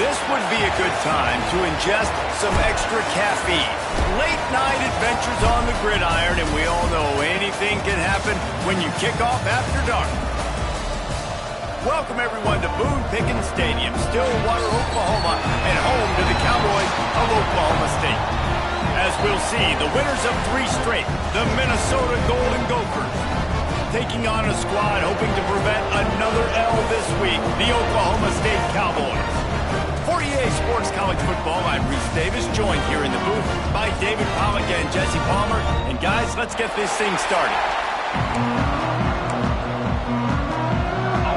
This would be a good time to ingest some extra caffeine. Late night adventures on the gridiron, and we all know anything can happen when you kick off after dark. Welcome everyone to Boone Pickens Stadium, Stillwater, Oklahoma, and home to the Cowboys of Oklahoma State. As we'll see, the winners of 3 straight, the Minnesota Golden Gophers, taking on a squad hoping to prevent another L this week, the Oklahoma State Cowboys. For EA Sports College Football, I'm Reese Davis, joined here in the booth by David Pollack and Jesse Palmer. And guys, let's get this thing started.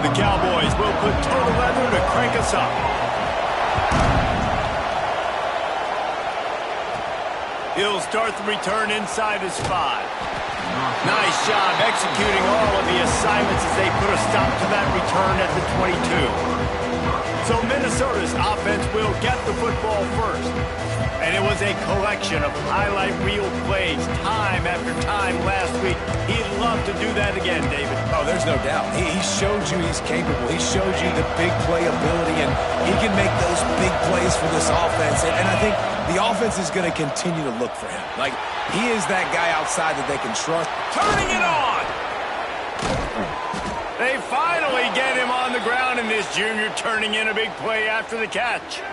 The Cowboys will put total leather to crank us up. He'll start the return inside his 5. Nice job executing all of the assignments as they put a stop to that return at the 22. So Minnesota's offense will get the football first. And it was a collection of highlight reel plays time after time last week. He'd love to do that again, David. Oh, there's no doubt. He showed you he's capable. He showed you the big play ability, and he can make those big plays for this offense. And I think the offense is going to continue to look for him. Like, he is that guy outside that they can trust. Turning it on! They finally get him on the ground, and this junior turning in a big play after the catch.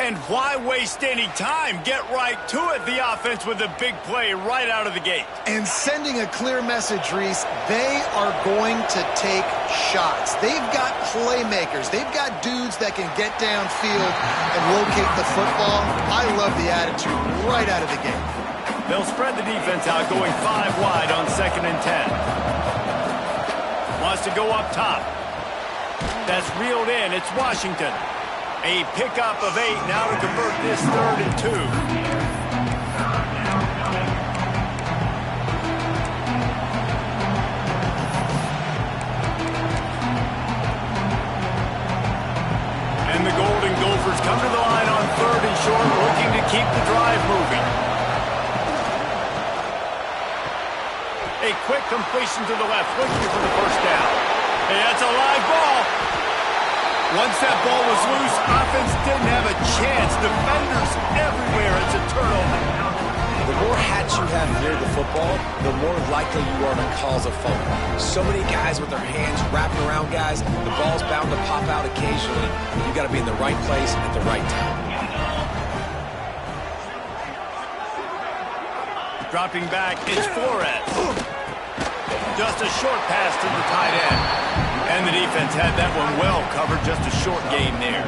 And why waste any time? Get right to it, the offense, with a big play right out of the gate. And sending a clear message, Reese, they are going to take shots. They've got playmakers. They've got dudes that can get downfield and locate the football. I love the attitude right out of the gate. They'll spread the defense out, going 5 wide on 2nd and 10. Wants to go up top. That's reeled in. It's Washington. A pickup of 8 now to convert this 3rd and 2. And the Golden Gophers come to the line on 3rd and short, looking to keep the drive moving. A quick completion to the left, looking for the first down. Hey, that's a live ball. Once that ball was loose, offense didn't have a chance. Defenders everywhere. It's a turnover. The more hats you have near the football, the more likely you are to cause a fumble. So many guys with their hands wrapping around guys, the ball's bound to pop out occasionally. You got to be in the right place at the right time. Dropping back, it's Flores. Just a short pass to the tight end. And the defense had that one well covered, just a short game there.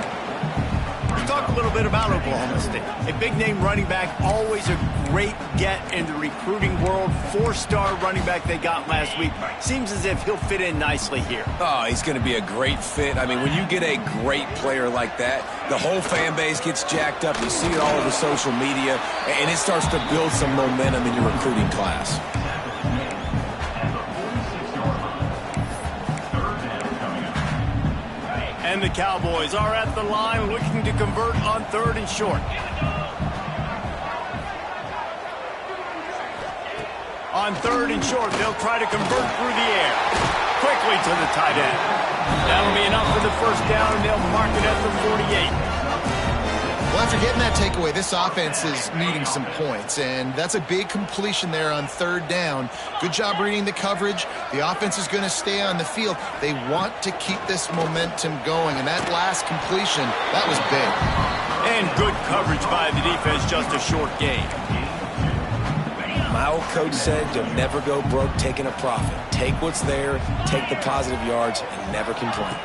Let's talk a little bit about Oklahoma State. A big-name running back, always a great get in the recruiting world. 4-star running back they got last week. Seems as if he'll fit in nicely here. Oh, he's going to be a great fit. I mean, when you get a great player like that, the whole fan base gets jacked up. You see it all over social media, and it starts to build some momentum in your recruiting class. And the Cowboys are at the line looking to convert on 3rd and short. On 3rd and short, they'll try to convert through the air. Quickly to the tight end. That'll be enough for the first down, and they'll mark it at the 48. Well, after getting that takeaway, this offense is needing some points, and that's a big completion there on 3rd down. Good job reading the coverage. The offense is going to stay on the field. They want to keep this momentum going, and that last completion, that was big. And good coverage by the defense, just a short gain. My old coach said you'll never go broke taking a profit. Take what's there, take the positive yards, and never complain.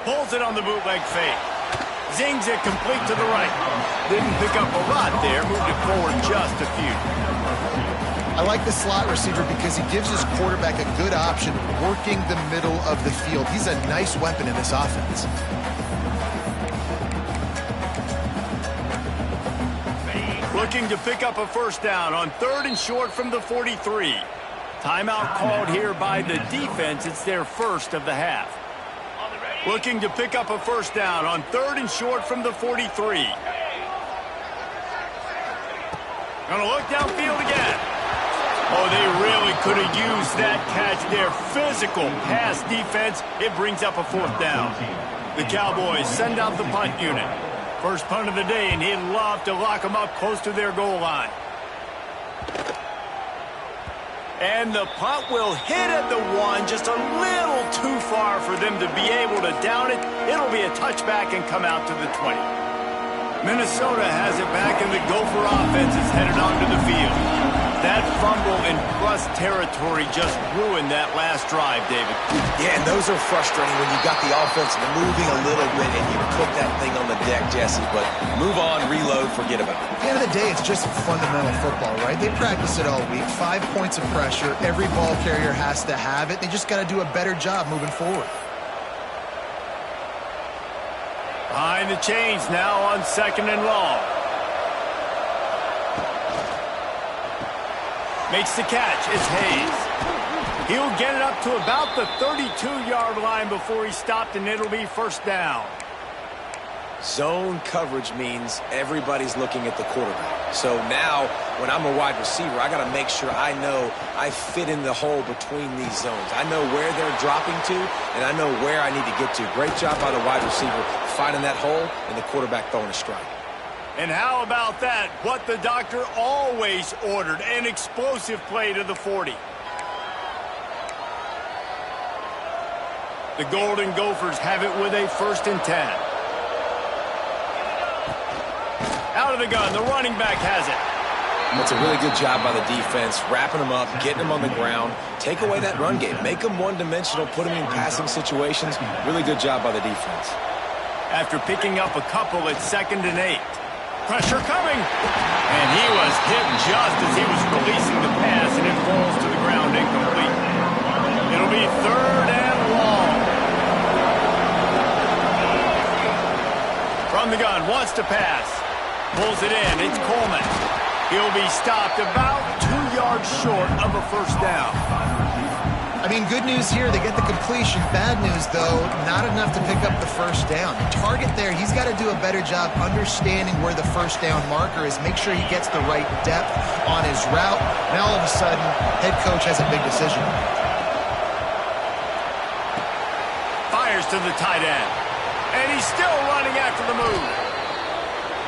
Pulls it on the bootleg fake. Zings it complete to the right. Didn't pick up a lot there. Moved it forward just a few. I like the slot receiver because he gives his quarterback a good option working the middle of the field. He's a nice weapon in this offense. Looking to pick up a first down on 3rd and short from the 43. Timeout called here by the defense. It's their first of the half. Looking to pick up a first down on 3rd and short from the 43. Gonna look downfield again. Oh, they really could have used that catch there. Physical pass defense. It brings up a 4th down. The Cowboys send out the punt unit. First punt of the day, and he'd love to lock them up close to their goal line. And the punt will hit at the 1, just a little too far for them to be able to down it. It'll be a touchback and come out to the 20. Minnesota has it back, and the Gopher offense is headed onto the field. That fumble in plus territory just ruined that last drive, David. Yeah, and those are frustrating when you got the offense moving a little bit and you put that thing on the deck, Jesse. But move on, reload, forget about it. At the end of the day, it's just fundamental football, right? They practice it all week. 5 points of pressure. Every ball carrier has to have it. They just got to do a better job moving forward. Behind the chains now on 2nd and long. Makes the catch. It's Hayes. He'll get it up to about the 32-yard line before he stopped, and it'll be first down. Zone coverage means everybody's looking at the quarterback. So now, when I'm a wide receiver, I got to make sure I know I fit in the hole between these zones. I know where they're dropping to, and I know where I need to get to. Great job by the wide receiver finding that hole, and the quarterback throwing a strike. And how about that? What the doctor always ordered, an explosive play to the 40. The Golden Gophers have it with a 1st and 10. Out of the gun, the running back has it. That's a really good job by the defense, wrapping them up, getting them on the ground. Take away that run game. Make them one-dimensional, put them in passing situations. Really good job by the defense. After picking up a couple at 2nd and 8. Pressure coming. And he was hit just as he was releasing the pass, and it falls to the ground incomplete. It'll be 3rd and long. From the gun, wants to pass. Pulls it in. It's Coleman. He'll be stopped about 2 yards short of a first down. I mean, good news here, they get the completion. Bad news, though, not enough to pick up the first down. Target there, he's got to do a better job understanding where the first down marker is, make sure he gets the right depth on his route. Now, all of a sudden, head coach has a big decision. Fires to the tight end. And he's still running after the move.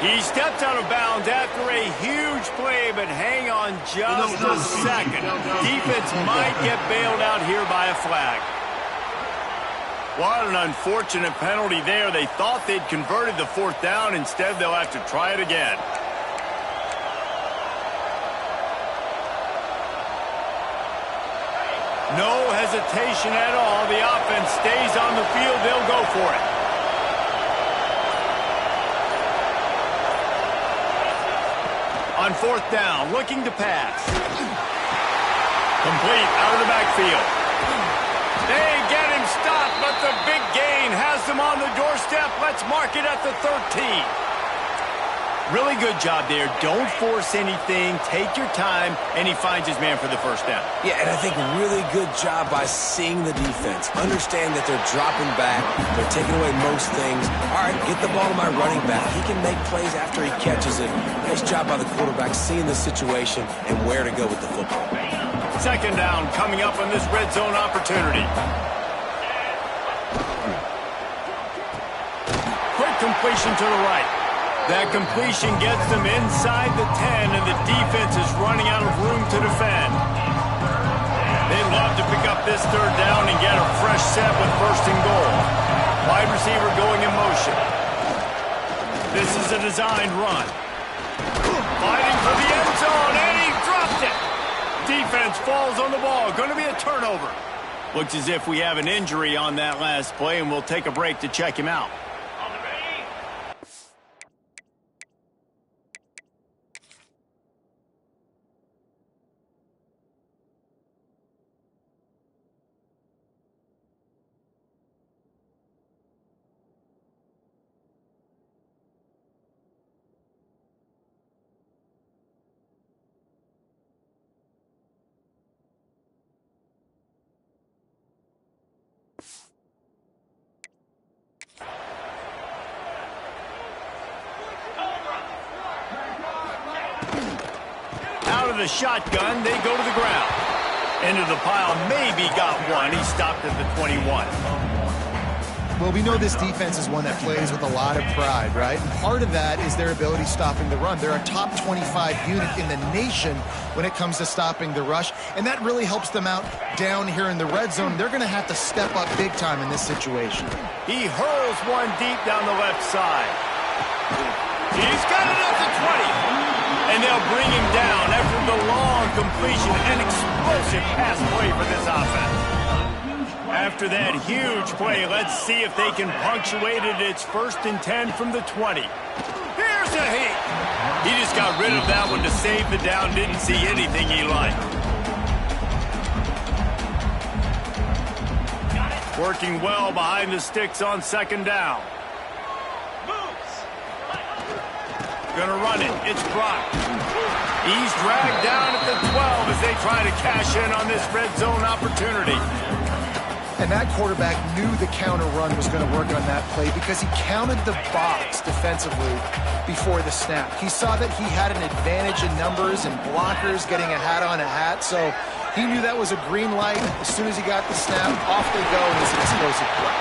He stepped out of bounds after a huge play, but hang on just a second. Defense might get bailed out here by a flag. What an unfortunate penalty there. They thought they'd converted the 4th down. Instead, they'll have to try it again. No hesitation at all. The offense stays on the field. They'll go for it. On 4th down, looking to pass. Complete out of the backfield. They get him stopped, but the big gain has them on the doorstep. Let's mark it at the 13. Really good job there. Don't force anything. Take your time, and he finds his man for the first down. Yeah, and I think really good job by seeing the defense. Understand that they're dropping back. They're taking away most things. All right, get the ball to my running back. He can make plays after he catches it. Nice job by the quarterback seeing the situation and where to go with the football. 2nd down coming up on this red zone opportunity. Quick completion to the right. That completion gets them inside the 10, and the defense is running out of room to defend. They'd love to pick up this 3rd down and get a fresh set with 1st and goal. Wide receiver going in motion. This is a designed run. Fighting for the end zone, and he dropped it. Defense falls on the ball. Going to be a turnover. Looks as if we have an injury on that last play, and we'll take a break to check him out. The shotgun, they go to the ground. Into the pile, maybe got one. He stopped at the 21. Well, we know this defense is one that plays with a lot of pride, right? And part of that is their ability stopping the run. They're a top 25 unit in the nation when it comes to stopping the rush, and that really helps them out down here in the red zone. They're going to have to step up big time in this situation. He hurls one deep down the left side. He's got it at the 20. And they'll bring him down after the long completion. An explosive pass play for this offense. After that huge play, let's see if they can punctuate it. It's 1st and 10 from the 20. Here's a hit. He just got rid of that one to save the down. Didn't see anything he liked. Working well behind the sticks on 2nd down. Gonna run it. It's Brock. He's dragged down at the 12 as they try to cash in on this red zone opportunity. And that quarterback knew the counter run was going to work on that play because he counted the box defensively before the snap. He saw that he had an advantage in numbers and blockers getting a hat on a hat, so he knew that was a green light. As soon as he got the snap, off they go, and it's an explosive play.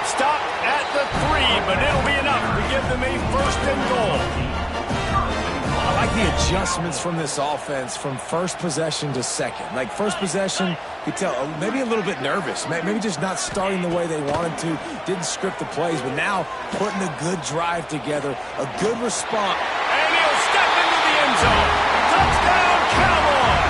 Stop at the 3, but it'll be enough to give them a 1st and goal. I like the adjustments from this offense from first possession to second. Like first possession, you could tell maybe a little bit nervous, maybe just not starting the way they wanted to, didn't script the plays, but now putting a good drive together, a good response. And he'll step into the end zone. Touchdown, Cowboys!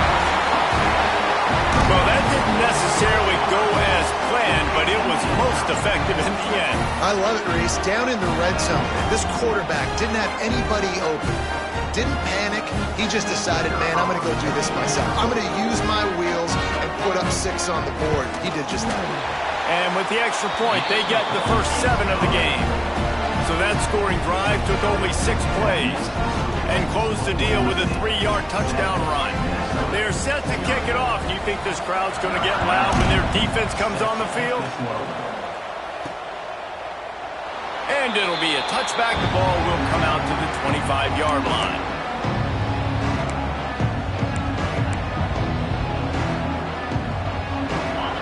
Well, that didn't necessarily go as planned, but it was most effective in the end. I love it, Reese. Down in the red zone, this quarterback didn't have anybody open. Didn't panic. He just decided, man, I'm going to go do this myself. I'm going to use my wheels and put up 6 on the board. He did just that. And with the extra point, they get the first 7 of the game. So that scoring drive took only 6 plays and closed the deal with a 3-yard touchdown run. They're set to kick it off. Do you think this crowd's going to get loud when their defense comes on the field? And it'll be a touchback. The ball will come out to the 25-yard line.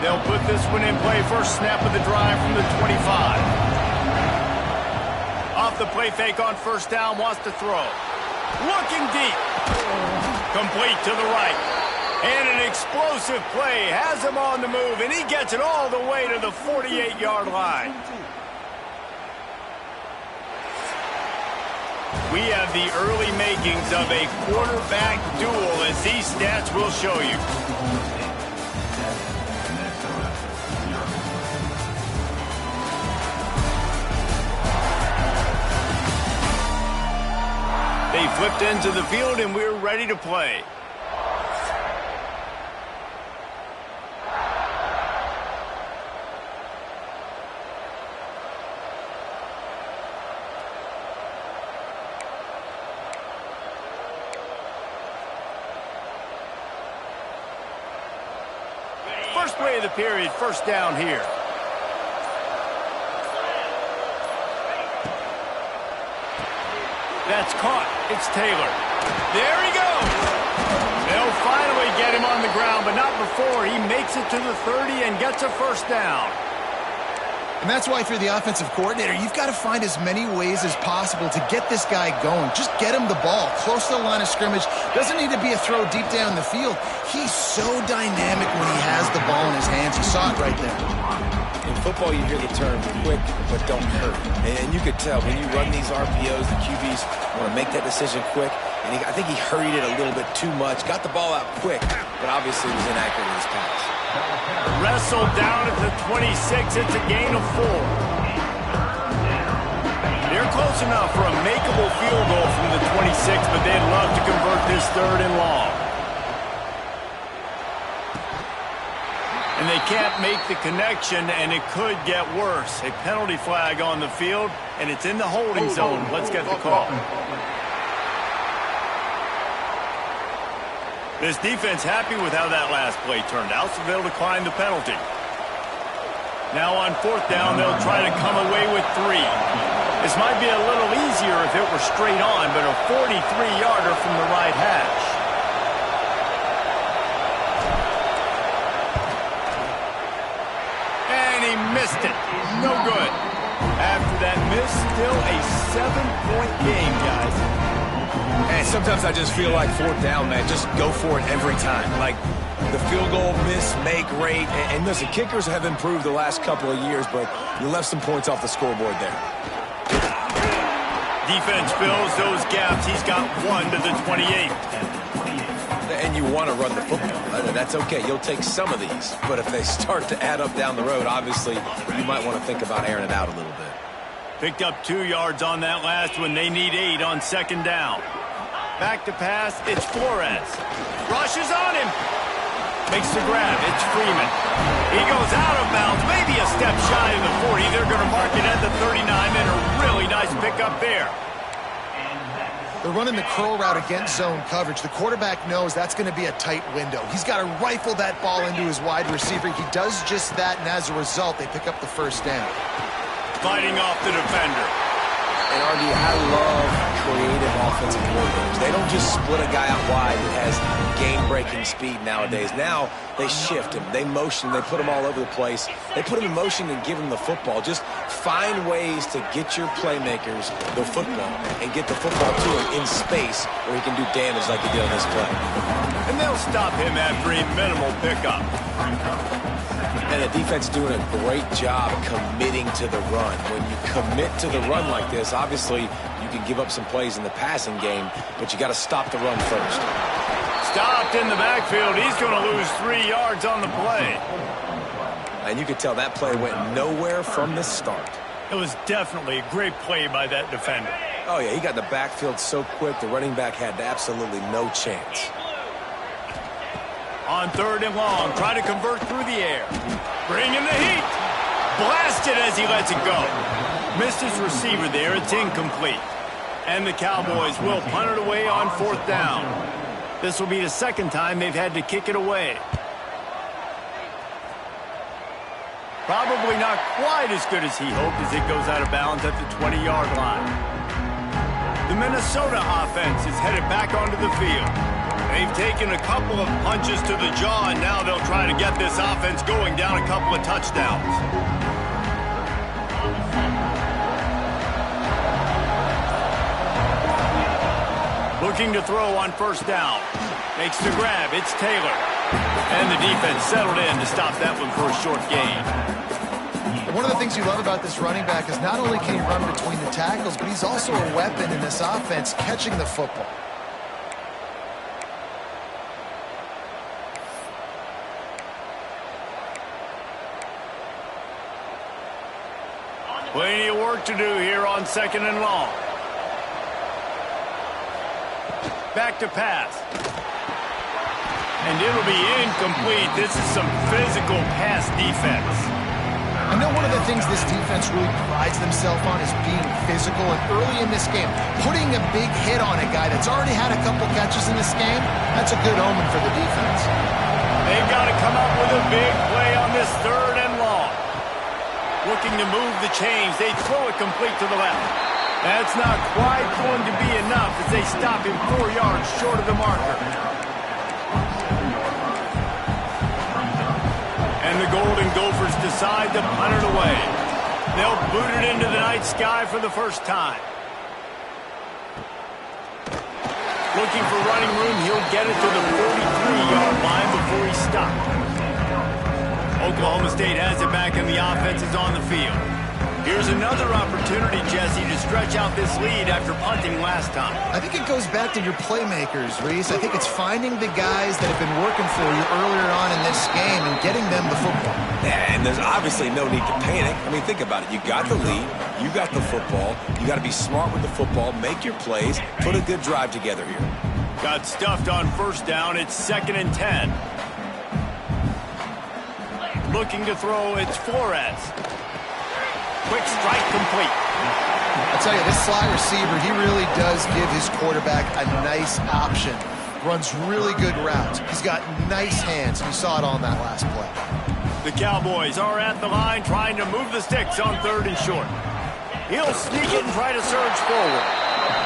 They'll put this one in play. First snap of the drive from the 25. Off the play fake on 1st down, wants to throw. Looking deep. Complete to the right. And an explosive play. Has him on the move, and he gets it all the way to the 48-yard line. We have the early makings of a quarterback duel, as these stats will show you. They flipped into the field, and we're ready to play. First play of the period, 1st down here. That's caught. It's Taylor. There he goes. They'll finally get him on the ground, but not before he makes it to the 30 and gets a 1st down. And that's why if you're the offensive coordinator, you've got to find as many ways as possible to get this guy going. Just get him the ball close to the line of scrimmage. Doesn't need to be a throw deep down the field. He's so dynamic when he has the ball in his hands. You saw it right there. In football, you hear the term quick but don't hurt. And you could tell when you run these RPOs, the QBs want to make that decision quick. And I think he hurried it a little bit too much. Got the ball out quick, but obviously was inaccurate in his pass. Wrestled down at the 26. It's a gain of 4. They're close enough for a makeable field goal from the 26, but they'd love to convert this 3rd and long. And they can't make the connection, and it could get worse. A penalty flag on the field, and it's in the holding zone. Let's get the call. This defense happy with how that last play turned out, so they'll decline the penalty. Now on 4th down, they'll try to come away with 3. This might be a little easier if it were straight on, but a 43-yarder from the right hash. And he missed it. No good. After that miss, still a 7-point game, guys. And sometimes I just feel like fourth down, man. Just go for it every time. Like, the field goal miss, make rate. And listen, kickers have improved the last couple of years, but you left some points off the scoreboard there. Defense fills those gaps. He's got 1 to the 28. And you want to run the football. That's okay. You'll take some of these. But if they start to add up down the road, obviously, you might want to think about airing it out a little bit. Picked up 2 yards on that last one. They need 8 on second down. Back to pass. It's Flores. Rushes on him. Makes the grab. It's Freeman. He goes out of bounds. Maybe a step shy of the 40. They're going to mark it at the 39. And a really nice pickup there. They're running the curl route against zone coverage. The quarterback knows that's going to be a tight window. He's got to rifle that ball into his wide receiver. He does just that, and as a result, they pick up the first down. Fighting off the defender. And, Artie, I love creative offensive coordinators. They don't just split a guy out wide that has game-breaking speed nowadays. Now they shift him, they motion, they put him all over the place. They put him in motion and give him the football. Just find ways to get your playmakers the football and get the football to him in space where he can do damage like he did on this play. And they'll stop him after a minimal pickup. And the defense doing a great job committing to the run. When you commit to the run like this, obviously you can give up some plays in the passing game, but you got to stop the run first. Stopped in the backfield. He's going to lose 3 yards on the play. And you could tell that play went nowhere from the start. It was definitely a great play by that defender. Oh, yeah, he got in the backfield so quick, the running back had absolutely no chance. On 3rd and long, try to convert through the air. Bring in the heat. Blasted as he lets it go. Missed his receiver there. It's incomplete. And the Cowboys will punt it away on 4th down. This will be the second time they've had to kick it away. Probably not quite as good as he hoped as it goes out of bounds at the 20-yard line. The Minnesota offense is headed back onto the field. They've taken a couple of punches to the jaw, and now they'll try to get this offense going down a couple of touchdowns. Looking to throw on 1st down. Makes the grab. It's Taylor. And the defense settled in to stop that one for a short gain. One of the things you love about this running back is not only can he run between the tackles, but he's also a weapon in this offense catching the football. Plenty of work to do here on 2nd and long. Back to pass. And it'll be incomplete. This is some physical pass defense. I know one of the things this defense really prides themselves on is being physical. And early in this game, putting a big hit on a guy that's already had a couple catches in this game, that's a good omen for the defense. They've got to come up with a big play on this 3rd and long. Looking to move the chains. They throw it complete to the left. That's not quite going to be enough as they stop him 4 yards short of the marker. And the Golden Gophers decide to punt it away. They'll boot it into the night sky for the first time. Looking for running room. He'll get it to the 43-yard line before he stopped. Oklahoma State has it back and the offense is on the field. Here's another opportunity, Jesse, to stretch out this lead after punting last time. I think it goes back to your playmakers, Reese. I think it's finding the guys that have been working for you earlier on in this game and getting them the football. Yeah, and there's obviously no need to panic. I mean, think about it. You got the lead. You got the football. You got to be smart with the football. Make your plays. Put a good drive together here. Got stuffed on 1st down. It's 2nd and 10. Looking to throw, it's Flores. Quick strike complete. I'll tell you, this slot receiver, he really does give his quarterback a nice option. Runs really good routes. He's got nice hands, and you saw it on that last play. The Cowboys are at the line trying to move the sticks on 3rd and short. He'll sneak it and try to surge forward.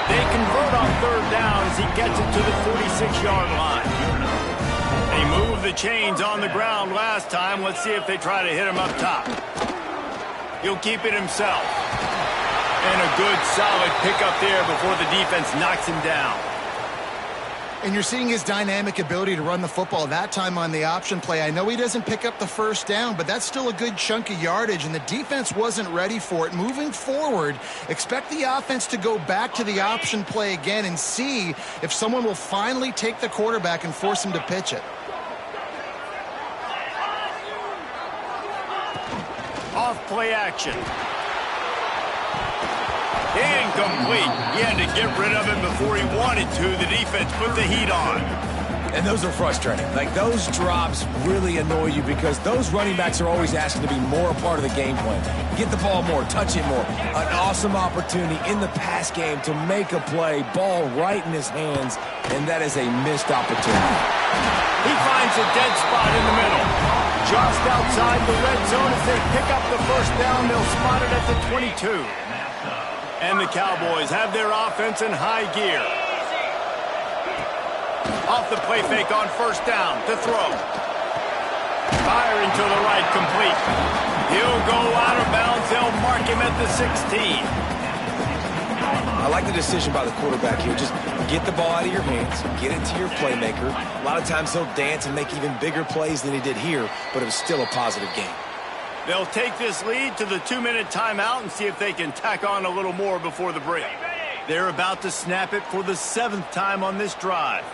They convert on 3rd down as he gets it to the 46-yard line. They moved the chains on the ground last time. Let's see if they try to hit him up top. He'll keep it himself. And a good, solid pickup there before the defense knocks him down. And you're seeing his dynamic ability to run the football, that time on the option play. I know he doesn't pick up the first down, but that's still a good chunk of yardage, and the defense wasn't ready for it. Moving forward, expect the offense to go back to the option play again and see if someone will finally take the quarterback and force him to pitch it. Off play action. Incomplete. He had to get rid of it before he wanted to. The defense put the heat on. And those are frustrating. Like, those drops really annoy you because those running backs are always asking to be more a part of the game plan. Get the ball more, touch it more. An awesome opportunity in the pass game to make a play, ball right in his hands, and that is a missed opportunity. He finds a dead spot in the middle. Just outside the red zone as they pick up the first down. They'll spot it at the 22. And the Cowboys have their offense in high gear. Off the play fake on first down to throw. Firing to the right, complete. He'll go out of bounds. They'll mark him at the 16. I like the decision by the quarterback here. Just get the ball out of your hands, get it to your playmaker. A lot of times he'll dance and make even bigger plays than he did here, but it was still a positive game. They'll take this lead to the 2-minute timeout and see if they can tack on a little more before the break. They're about to snap it for the 7th time on this drive.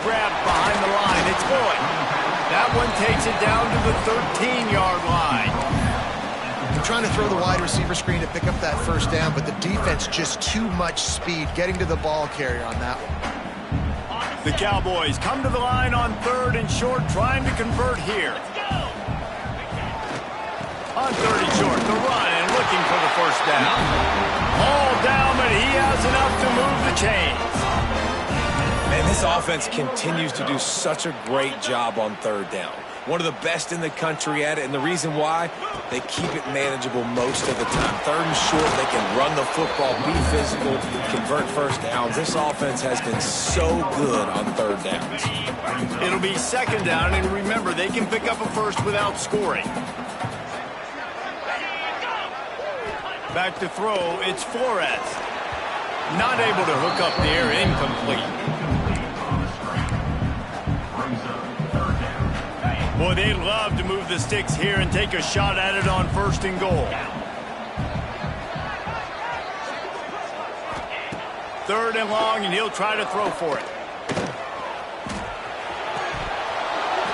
Grabbed behind the line. It's Boyd. That one takes it down to the 13-yard line. They're trying to throw the wide receiver screen to pick up that first down, but the defense just too much speed getting to the ball carrier on that one. The Cowboys come to the line on 3rd and short, trying to convert here. On 3rd and short, the run and looking for the first down. All down, but he has enough to move the chains. Man, this offense continues to do such a great job on 3rd down. One of the best in the country at it, and the reason why, they keep it manageable most of the time. 3rd and short, they can run the football, be physical, convert first downs. This offense has been so good on 3rd downs. It'll be 2nd down, and remember, they can pick up a first without scoring. Back to throw, it's Flores. Not able to hook up there, incomplete. Boy, they'd love to move the sticks here and take a shot at it on 1st and goal. 3rd and long, and he'll try to throw for it.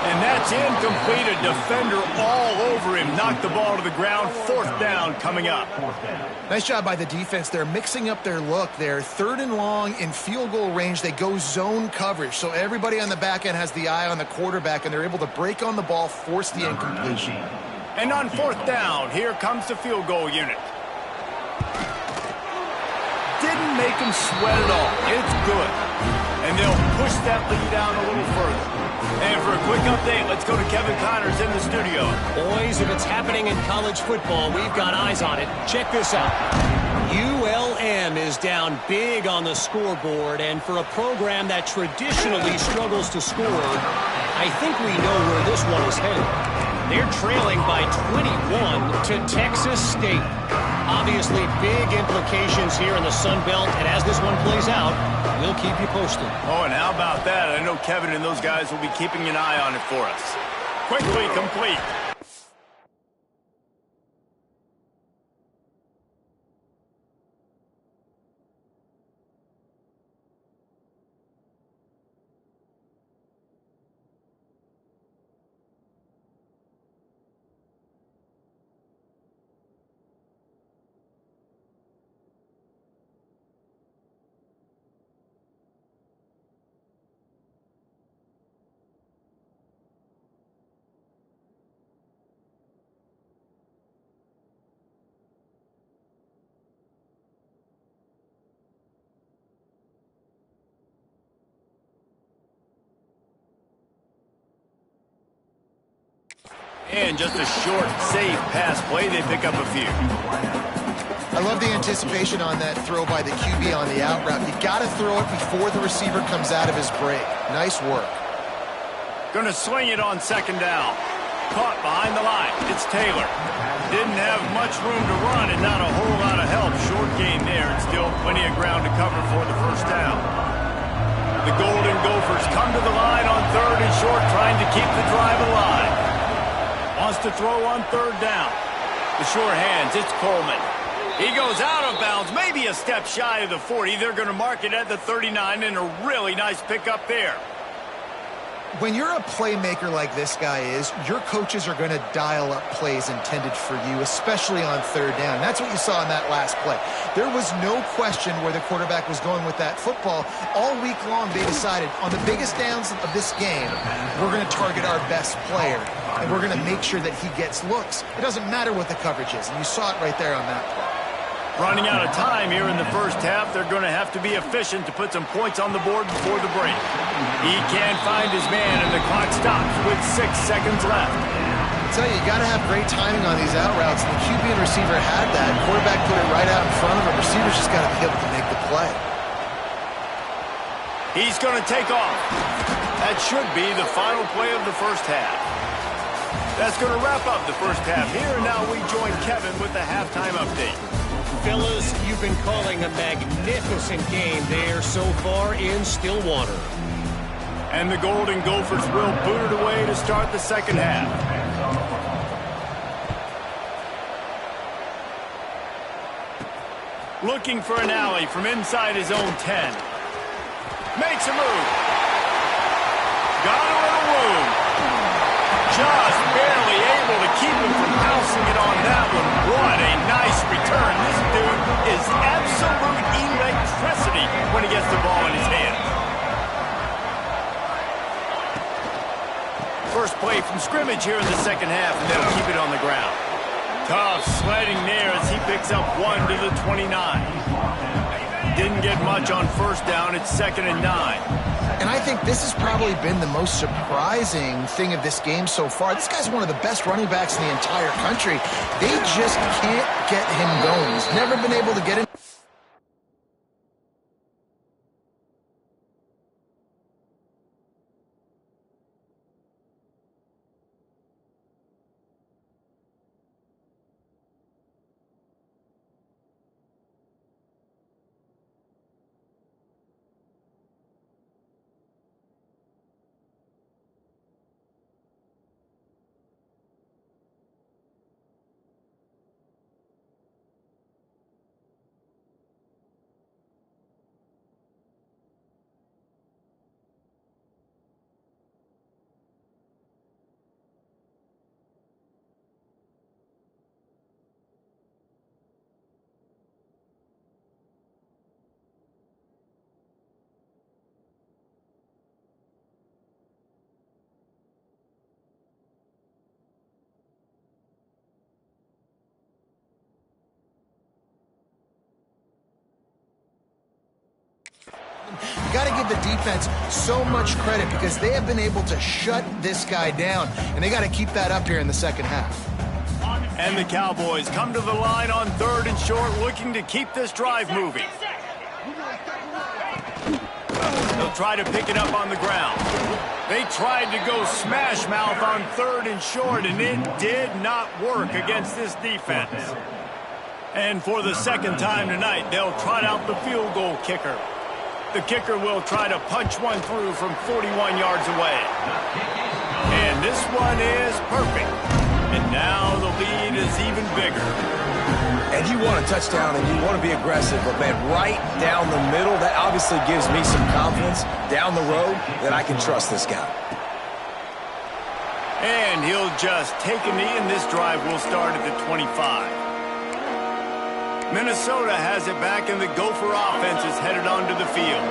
And that's incomplete. A defender all over him. Knocked the ball to the ground. 4th down coming up. Nice job by the defense there, mixing up their look there. 3rd and long in field goal range. They go zone coverage, so everybody on the back end has the eye on the quarterback, and they're able to break on the ball, force the incompletion. And on 4th down, here comes the field goal unit. Didn't make him sweat at all. It's good. And they'll push that lead down a little further. And for a quick update, let's go to Kevin Connors in the studio. Boys, if it's happening in college football, we've got eyes on it. Check this out. ULM is down big on the scoreboard, and for a program that traditionally struggles to score, I think we know where this one is headed. They're trailing by 21 to Texas State. Obviously, big implications here in the Sun Belt, and as this one plays out, we'll keep you posted. Oh, and how about that? I know Kevin and those guys will be keeping an eye on it for us. Quickly complete. And just a short, safe pass play. They pick up a few. I love the anticipation on that throw by the QB on the out route. You got to throw it before the receiver comes out of his break. Nice work. Going to sling it on second down. Caught behind the line. It's Taylor. Didn't have much room to run and not a whole lot of help. Short gain there and still plenty of ground to cover for the first down. The Golden Gophers come to the line on third and short, trying to keep the drive alive. Wants to throw on third down. The sure hands, it's Coleman. He goes out of bounds, maybe a step shy of the 40. They're going to mark it at the 39, and a really nice pickup there. When you're a playmaker like this guy is, your coaches are going to dial up plays intended for you, especially on third down. That's what you saw in that last play. There was no question where the quarterback was going with that football. All week long, they decided, on the biggest downs of this game, we're going to target our best player, and we're going to make sure that he gets looks. It doesn't matter what the coverage is, and you saw it right there on that play. Running out of time here in the first half. They're going to have to be efficient to put some points on the board before the break. He can't find his man, and the clock stops with 6 seconds left. I tell you got to have great timing on these out routes. The QB and receiver had that. Quarterback put it right out in front of him. Receiver's just got to be able to make the play. He's going to take off. That should be the final play of the first half. That's going to wrap up the first half. Here and now we join Kevin with the halftime update. Fellas, you've been calling a magnificent game there so far in Stillwater. And the Golden Gophers will boot it away to start the second half. Looking for an alley from inside his own 10. Makes a move. Got a little room. Just barely able to keep him from bouncing it on that one. What a nice return. This dude is absolute electricity when he gets the ball in his hands. First play from scrimmage here in the second half, and they'll keep it on the ground. Tough sledding there as he picks up 1 to the 29. Didn't get much on first down. It's 2nd and 9. And I think this has probably been the most surprising thing of this game so far. This guy's one of the best running backs in the entire country. They just can't get him going. He's never been able to get him. You got to give the defense so much credit because they have been able to shut this guy down, and they got to keep that up here in the second half. And the Cowboys come to the line on 3rd and short, looking to keep this drive moving. They'll try to pick it up on the ground. They tried to go smash mouth on 3rd and short, and it did not work against this defense. And for the second time tonight, they'll trot out the field goal kicker. The kicker will try to punch one through from 41 yards away. And this one is perfect. And now the lead is even bigger. And you want a touchdown and you want to be aggressive, but man, right down the middle, that obviously gives me some confidence down the road that I can trust this guy. And he'll just take a knee, and this drive will start at the 25. Minnesota has it back, and the Gopher offense is headed onto the field.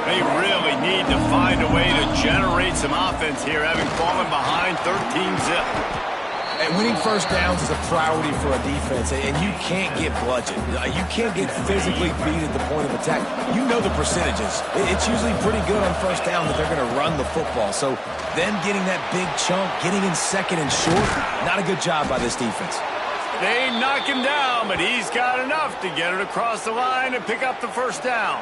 They really need to find a way to generate some offense here, having fallen behind 13-zip. And winning first downs is a priority for a defense, and you can't get bludgeoned. You can't get physically beat at the point of attack. You know the percentages. It's usually pretty good on first down that they're going to run the football. So them getting that big chunk, getting in 2nd and short, not a good job by this defense. They knock him down, but he's got enough to get it across the line and pick up the first down.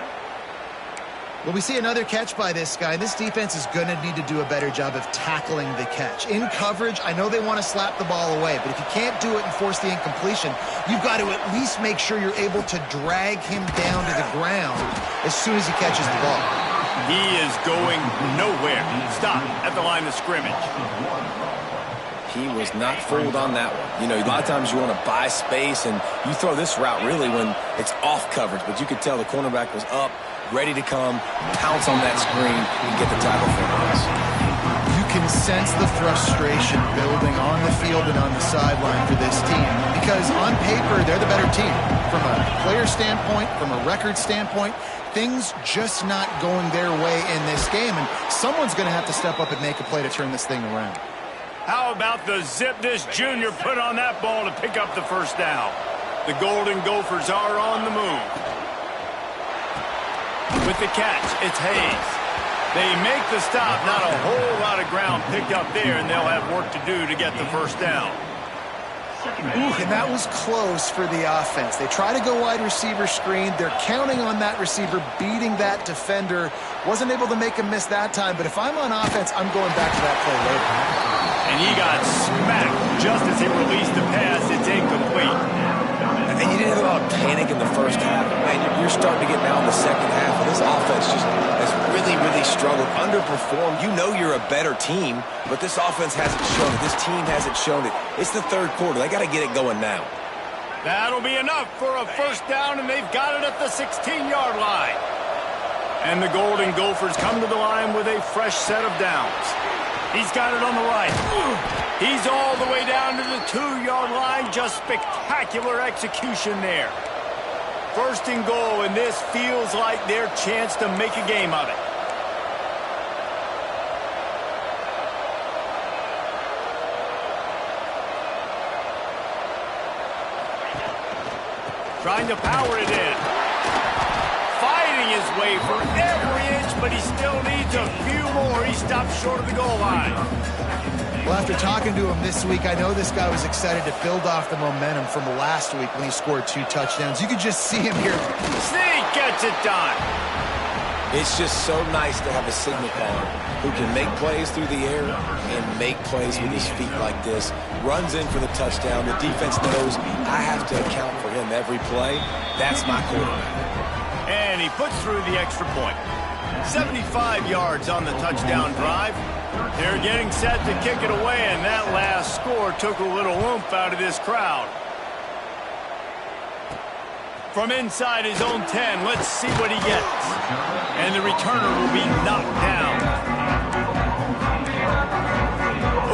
Well, we see another catch by this guy. This defense is going to need to do a better job of tackling the catch. In coverage, I know they want to slap the ball away, but if you can't do it and force the incompletion, you've got to at least make sure you're able to drag him down to the ground as soon as he catches the ball. He is going nowhere. Stop at the line of scrimmage. He was not fooled on that one. You know, a lot of times you want to buy space, and you throw this route really when it's off coverage, but you could tell the cornerback was up, ready to come, pounce on that screen, and get the tackle for us. You can sense the frustration building on the field and on the sideline for this team because on paper, they're the better team. From a player standpoint, from a record standpoint, things just not going their way in this game, and someone's going to have to step up and make a play to turn this thing around. How about the zip this junior put on that ball to pick up the first down? The Golden Gophers are on the move. With the catch, it's Hayes. They make the stop, not a whole lot of ground picked up there, and they'll have work to do to get the first down. Ooh, and that was close for the offense. They try to go wide receiver screen. They're counting on that receiver beating that defender. Wasn't able to make him miss that time, but if I'm on offense, I'm going back to that play later. And he got smacked just as he released the pass. It's incomplete. And you didn't have a lot of panic in the first half. Man, you're starting to get now in the second half, and this offense just has really, really struggled, underperformed. You know you're a better team, but this offense hasn't shown it. This team hasn't shown it. It's the third quarter. They got to get it going now. That'll be enough for a first down, and they've got it at the 16-yard line. And the Golden Gophers come to the line with a fresh set of downs. He's got it on the right. He's all the way down to the 2-yard line. Just spectacular execution there. First and goal, and this feels like their chance to make a game of it. Trying to power it in. Fighting his way for every inch, but he still needs a few more. He stopped short of the goal line. Well, after talking to him this week, I know this guy was excited to build off the momentum from last week when he scored 2 touchdowns. You could just see him here. Sneak gets it done. It's just so nice to have a signal caller who can make plays through the air and make plays with his feet like this. Runs in for the touchdown. The defense knows I have to account for him every play. That's my quarterback. And he puts through the extra point. 75 yards on the touchdown drive. They're getting set to kick it away, and that last score took a little oomph out of this crowd. From inside his own 10, let's see what he gets. And the returner will be knocked down.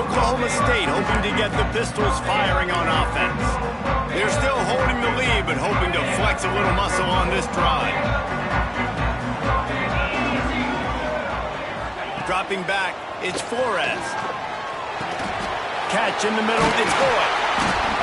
Oklahoma State hoping to get the Pistols firing on offense. They're still holding the lead, but hoping to flex a little muscle on this drive. Dropping back, it's Flores. Catch in the middle, it's Boyd.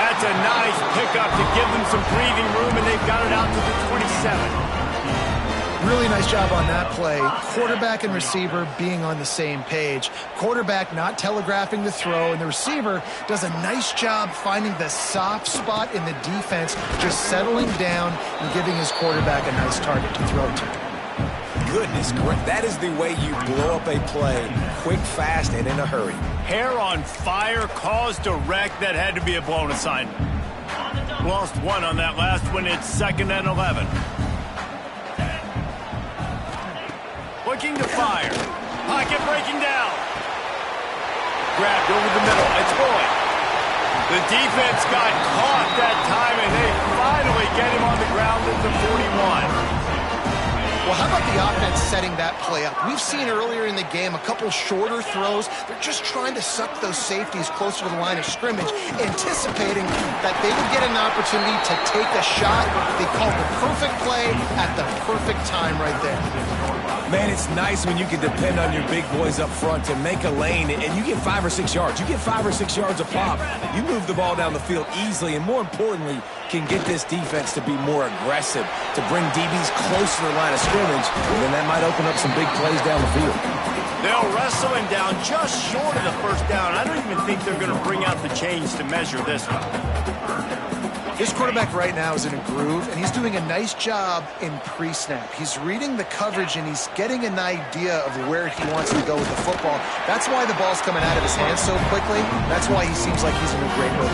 That's a nice pickup to give them some breathing room, and they've got it out to the 27. Really nice job on that play. Quarterback and receiver being on the same page. Quarterback not telegraphing the throw, and the receiver does a nice job finding the soft spot in the defense, just settling down and giving his quarterback a nice target to throw to. Goodness, that is the way you blow up a play, quick, fast, and in a hurry. Hair on fire, caused a wreck. That had to be a blown assignment. Lost one on that last one. It's 2nd and 11. Looking to fire. Pocket breaking down. Grabbed over the middle. It's Boyd. The defense got caught that time, and they finally get him on the ground at the 41. Well, how about the offense setting that play up? We've seen earlier in the game a couple shorter throws. They're just trying to suck those safeties closer to the line of scrimmage, anticipating that they would get an opportunity to take a shot. They called the perfect play at the perfect time right there. Man, it's nice when you can depend on your big boys up front to make a lane, and you get 5 or 6 yards. You get 5 or 6 yards a pop. You move the ball down the field easily, and more importantly, can get this defense to be more aggressive, to bring DBs closer to the line of scrimmage, and then that might open up some big plays down the field. They'll wrestle him down just short of the first down. I don't even think they're going to bring out the chains to measure this one. This quarterback right now is in a groove, and he's doing a nice job in pre-snap. He's reading the coverage, and he's getting an idea of where he wants to go with the football. That's why the ball's coming out of his hands so quickly. That's why he seems like he's in a great mood.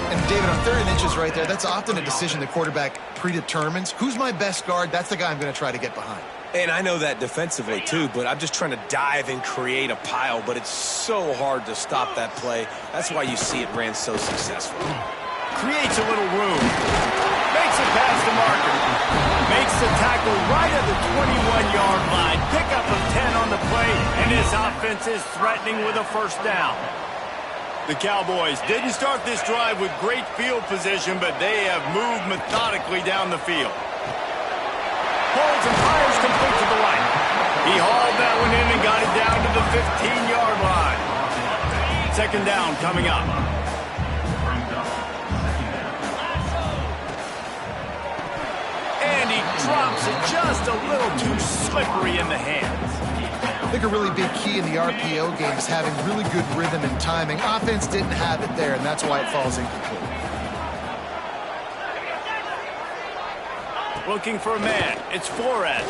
And David, on 3rd and inches right there, that's often a decision the quarterback predetermines. Who's my best guard? That's the guy I'm going to try to get behind. And I know that defensively, too, but I'm just trying to dive and create a pile, but it's so hard to stop that play. That's why you see it ran so successful. Creates a little room. Makes it past the marker. Makes the tackle right at the 21-yard line. Pickup of 10 on the play, and his offense is threatening with a first down. The Cowboys didn't start this drive with great field position, but they have moved methodically down the field. Holds and fires complete to the right. He hauled that one in and got it down to the 15-yard line. 2nd down coming up. And he drops it just a little too slippery in the hands. I think a really big key in the RPO game is having really good rhythm and timing. Offense didn't have it there, and that's why it falls incomplete. Looking for a man. It's Flores.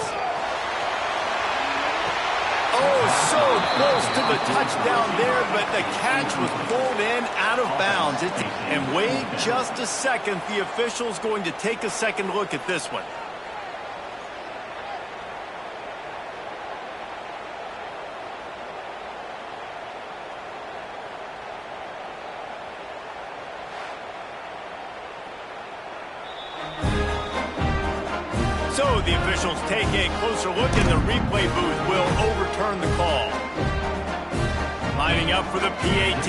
Oh, so close to the touchdown there, but the catch was pulled in out of bounds. And wait just a second. The official's going to take a second look at this one. So the officials take a closer look, and the replay booth will overturn the call. Lining up for the PAT.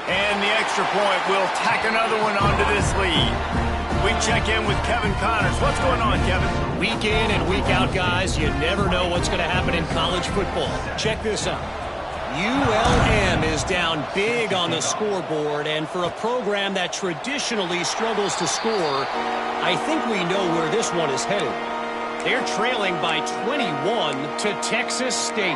And the extra point will tack another one onto this lead. We check in with Kevin Connors. What's going on, Kevin? Week in and week out, guys, you never know what's going to happen in college football. Check this out. ULM is down big on the scoreboard, and for a program that traditionally struggles to score, I think we know where this one is headed. They're trailing by 21 to Texas State.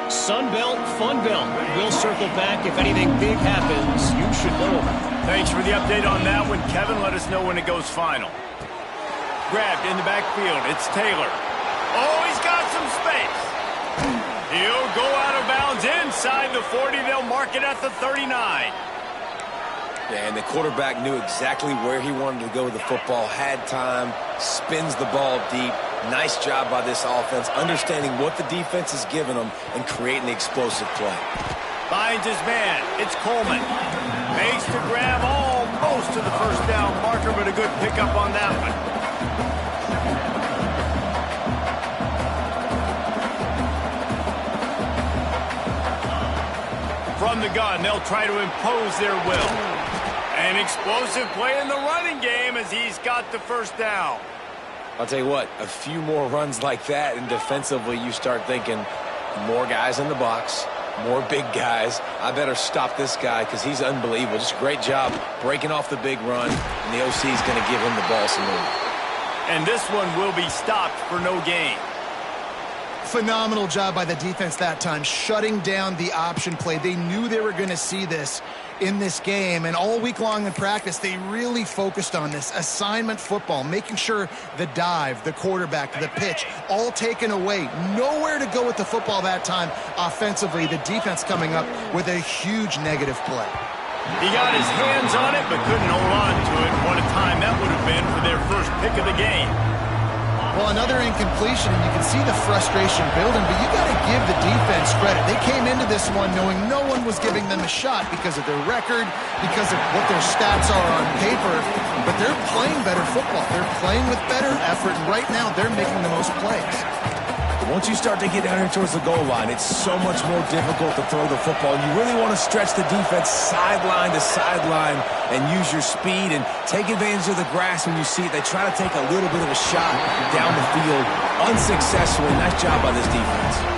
Sunbelt, Funbelt. We'll circle back if anything big happens. You should know about it. Thanks for the update on that one, Kevin. Let us know when it goes final. Grabbed in the backfield. It's Taylor. Oh, he's got some space. He'll go out of bounds inside the 40. They'll mark it at the 39. Yeah, and the quarterback knew exactly where he wanted to go with the football, had time, spins the ball deep. Nice job by this offense, understanding what the defense is giving them and creating the explosive play. Finds his man. It's Coleman. Makes the grab almost to the first down marker, but a good pickup on that one. From the gun, they'll try to impose their will. An explosive play in the running game as he's got the first down. I'll tell you what, a few more runs like that, and defensively you start thinking more guys in the box, more big guys. I better stop this guy because he's unbelievable. Just a great job breaking off the big run, and the OC is going to give him the ball some room. And this one will be stopped for no gain. Phenomenal job by the defense that time, shutting down the option play. They knew they were going to see this in this game, and all week long in practice, they really focused on this assignment football, making sure the dive, the quarterback, the pitch, all taken away. Nowhere to go with the football that time offensively. The defense coming up with a huge negative play. He got his hands on it, but couldn't hold on to it. What a time that would have been for their first pick of the game. Well, another incompletion, and you can see the frustration building, but you got to give the defense credit. They came into this one knowing no one was giving them a shot because of their record, because of what their stats are on paper, but they're playing better football. They're playing with better effort, and right now they're making the most plays. Once you start to get down here towards the goal line, it's so much more difficult to throw the football. You really want to stretch the defense sideline to sideline and use your speed and take advantage of the grass when you see it. They try to take a little bit of a shot down the field unsuccessfully. Nice job by this defense.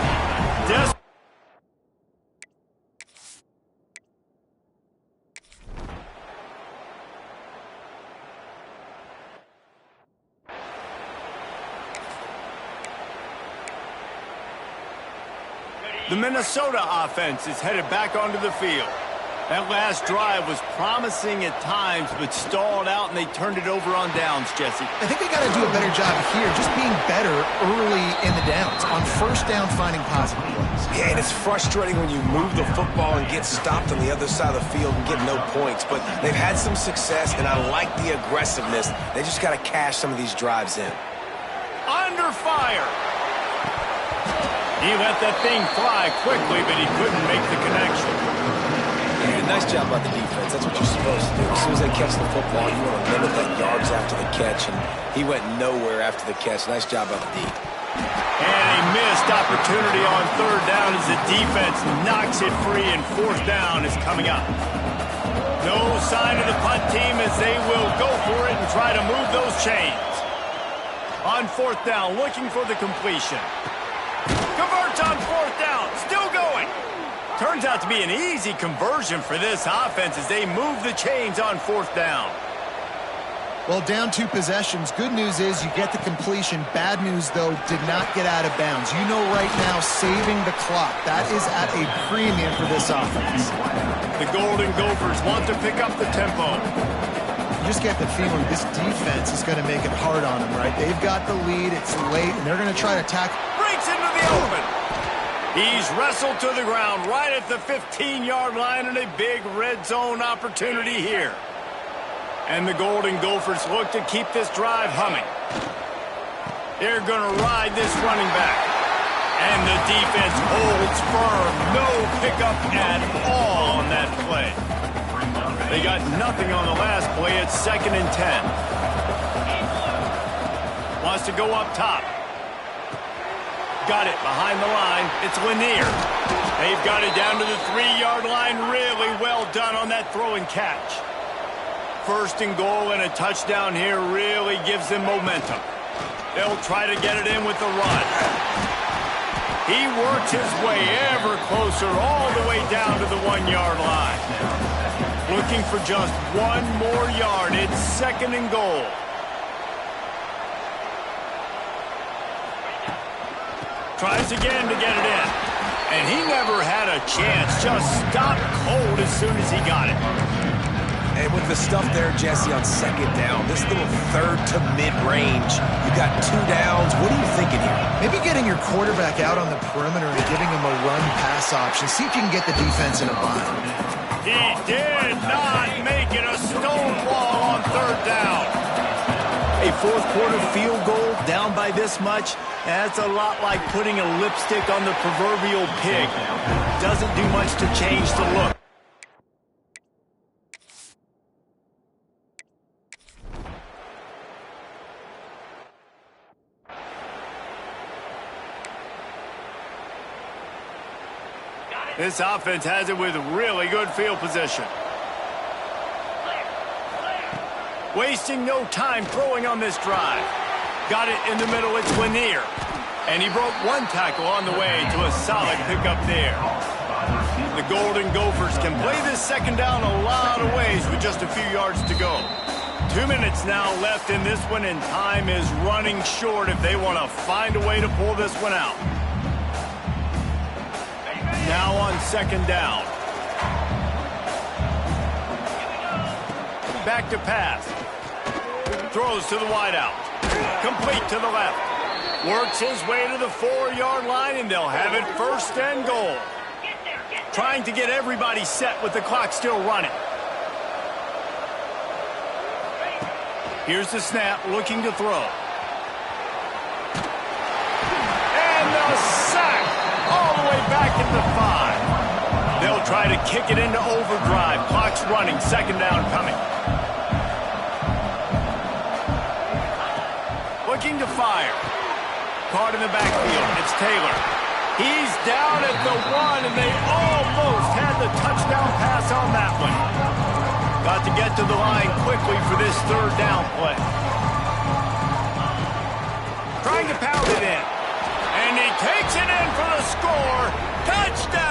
The Minnesota offense is headed back onto the field. That last drive was promising at times, but stalled out, and they turned it over on downs, Jesse. I think they got to do a better job here, just being better early in the downs, on first down finding positive plays. Yeah, and it's frustrating when you move the football and get stopped on the other side of the field and get no points. But they've had some success, and I like the aggressiveness. They just got to cash some of these drives in. Under fire. He let that thing fly quickly, but he couldn't make the connection. Yeah, nice job by the defense. That's what you're supposed to do. As soon as they catch the football, you want to limit that yards after the catch, and he went nowhere after the catch. Nice job by the D. And a missed opportunity on third down as the defense knocks it free, and fourth down is coming up. No sign of the punt team as they will go for it and try to move those chains. On fourth down, looking for the completion. Converts on fourth down, still going. Turns out to be an easy conversion for this offense as they move the chains on fourth down. Well, down 2 possessions. Good news is you get the completion. Bad news, though, did not get out of bounds. You know right now, saving the clock. That is at a premium for this offense. The Golden Gophers want to pick up the tempo. You just get the feeling this defense is going to make it hard on them, right? They've got the lead. It's late, and they're going to try to tackle. Breaks into the open. He's wrestled to the ground right at the 15-yard line, and a big red zone opportunity here. And the Golden Gophers look to keep this drive humming. They're going to ride this running back. And the defense holds firm. No pickup at all on that play. They got nothing on the last play. It's 2nd and 10. Wants to go up top. Got it behind the line. It's Lanier. They've got it down to the 3-yard line. Really well done on that throw and catch. 1st and goal and a touchdown here really gives them momentum. They'll try to get it in with the run. He works his way ever closer all the way down to the 1-yard line. Looking for just 1 more yard. It's 2nd and goal. Tries again to get it in. And he never had a chance. Just stopped cold as soon as he got it. And with the stuff there, Jesse, on 2nd down, this little 3rd to mid-range, you got 2 downs. What are you thinking here? Maybe getting your quarterback out on the perimeter and giving him a run-pass option. See if you can get the defense in a bind. He did not make it a stonewall on 3rd down. A 4th quarter field goal down by this much, that's a lot like putting a lipstick on the proverbial pig. Doesn't do much to change the look. This offense has it with really good field position. Wasting no time throwing on this drive. Got it in the middle, it's Lanier. And he broke 1 tackle on the way to a solid pickup there. The Golden Gophers can play this 2nd down a lot of ways with just a few yards to go. 2 minutes now left in this one, and time is running short if they want to find a way to pull this one out. Now on 2nd down. Back to pass. Throws to the wideout. Complete to the left. Works his way to the 4-yard line, and they'll have it 1st and goal. Trying to get everybody set with the clock still running. Here's the snap, looking to throw. And the sack all the way back at the 5. They'll try to kick it into overdrive. Clock's running, 2nd down coming. Looking to fire. Caught in the backfield. It's Taylor. He's down at the 1, and they almost had the touchdown pass on that one. Got to get to the line quickly for this 3rd down play. Trying to pound it in. And he takes it in for the score. Touchdown!